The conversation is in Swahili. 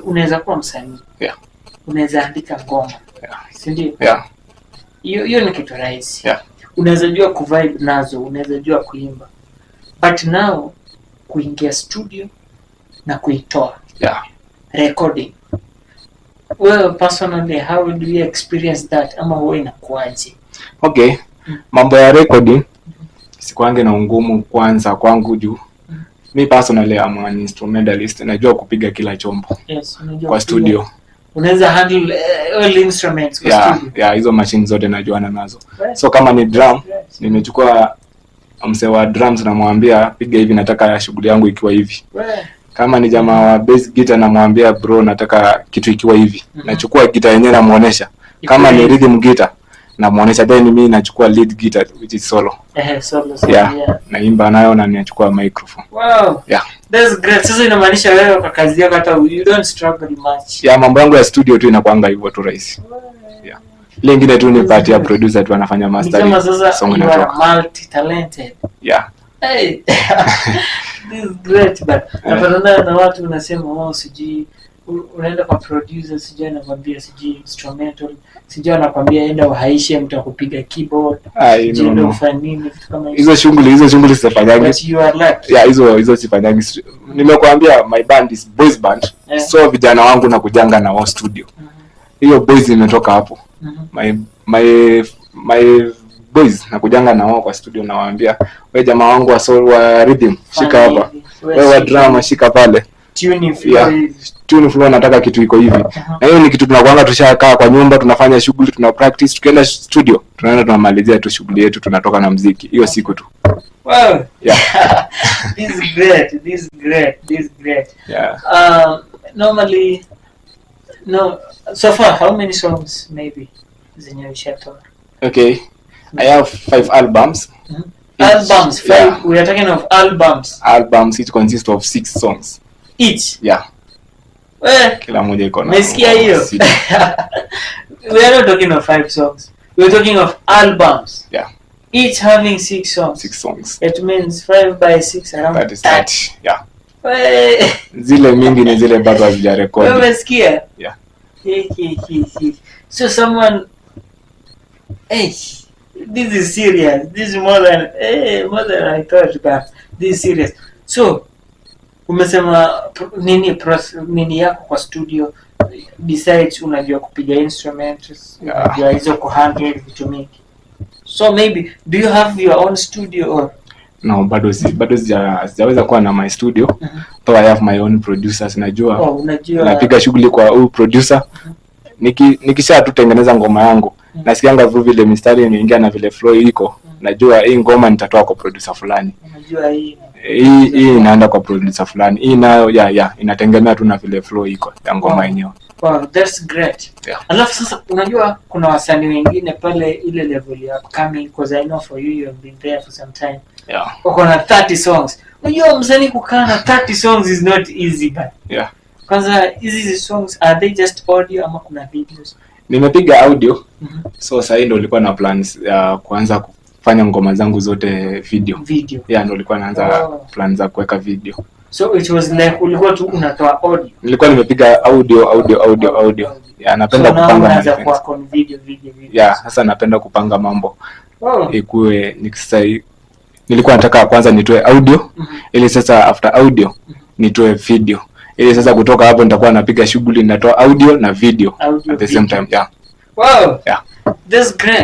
unaweza kuwa msanii. Yeah. Unaweza andika ngoma. Yeah. Si ndio? Yeah. Hiyo ni kitu rahisi. Yeah. Unaweza jua kuvibe nazo, unaweza jua kuimba. But now kuingia studio na kuitoa. Yeah. Recording. Well, personally, how do you experience that? Ama wewe inakuaje? Okay. Mambo ya recording sikuange na ungumu kwanza kwangu juu. Me personally I'm an instrumentalist. Najua kupiga kila chombo. Yes, unajua kwa studio. Unaweza handle all instruments kwa studio. Yeah, hizo machine zote najua nazo. So kama ni drum, nimechukua msee wa drums namwambia piga hivi, nataka shughuli yangu ikiwa hivi. Kama ni jamaa wa bass guitar namwambia bro nataka kitu ikiwa hivi. Nachukua guitar yenyewe namuonesha. Kama ni rhythm guitar namuonesha, then mimi nachukua lead guitar which is solo. Solo. Yeah. Naimba nayo na niachukua microphone. Wow. Yeah. That's great. Sasa inamaanisha wewe kwa kazi yako hata you don't struggle much. Yeah, mambo yangu ya studio tu inakuanga hivyo tu rahisi. Yeah. Ile nyingine tu ni part ya producer tu anafanya mastering. Kama sasa you are multi talented. Yeah. Hey. This is great, but napenda na watu unasema sijui unaenda kwa producer, sijui anakwambia sijui instrumental, sijui anakwambia enda uhaishe mtu akupiga keyboard, sijui ndio ufanye nini vitu kama hizo. Hizo shughuli sifanyangi. But you are lucky. Yeah, hizo sifanyangi. Nimekwambia my band is boys band. So vijana wangu nakujanga na wao studio. Hiyo boys imetoka hapo. My boys nakujanga na wao kwa studio, nawaambia wewe jamaa wangu wa soul wa rhythm shika hapa, wewe wa drama shika pale, tune flow nataka kitu iko hivi. Na hiyo ni kitu tunakuanga tushakaa kwa nyumba tunafanya shughuli, tuna practice, tukienda studio tunaenda tunamalizia tu shughuli yetu, tunatoka na muziki hiyo siku tu. Wow. Yeah. This is great. Yeah. Normally so far how many songs maybe zenye ushatoa? Okay. I have 5 albums. Albums, 5. Yeah. We are talking of albums. Albums, it consists of 6 songs. Each? Yeah. Kila moja iko na. Umesikia hiyo? We are not talking of 5 songs. We are talking of albums. Yeah. Each having 6 songs. 6 songs. It means 5 by 6 around. That is that. Yeah. Zile mingi ni zile bado hazijarekodi. Umesikia? Yeah. So someone, this is serious. This is more than I thought, but this is serious. So umesema nini yako kwa studio besides unajua kupiga instruments, unajua hizo kuhandle vitu mingi. So maybe do you have your own studio or no? Bado sijaweza kuwa na my studio. So I have my own producers. Najua napiga shughuli kwa huyu producer. Nikisha tutengeneza ngoma yangu nasikianga vile mistari inaingia na vile flow iko, najua hii ngoma nitatoa kwa producer fulani, unajua hii inaenda kwa producer fulani, hii nayo inategemea tu na vile flow iko ya ngoma yenyewe. Wow, that's great. Yeah. Alafu sasa unajua kuna wasanii wengine pale ile level ya upcoming, because I know for you have been there for some time. Yeah. Uko na 30 songs. Unajua msanii kukaa na 30 songs is not easy, but yeah. Kwanza hizi songs are they just audio ama kuna videos? Nimepiga audio. So sasa ndio nilikuwa na plans ya kuanza kufanya ngoma zangu zote video. Yeah, ndio nilikuwa naanza plans za kuweka video. So it was like ulikuwa tu unatoa audio. Nilikuwa nimepiga audio. Yeah, napenda kupanga mambo kwa video. Yeah, sasa napenda kupanga mambo. Ikuwe nilikuwa nataka kwanza nitoe audio ili sasa after audio nitoe video. Ili sasa kutoka hapo nitakuwa napiga shughuli natoa audio na video at the same time. Yeah. Wow. Yeah. That's great.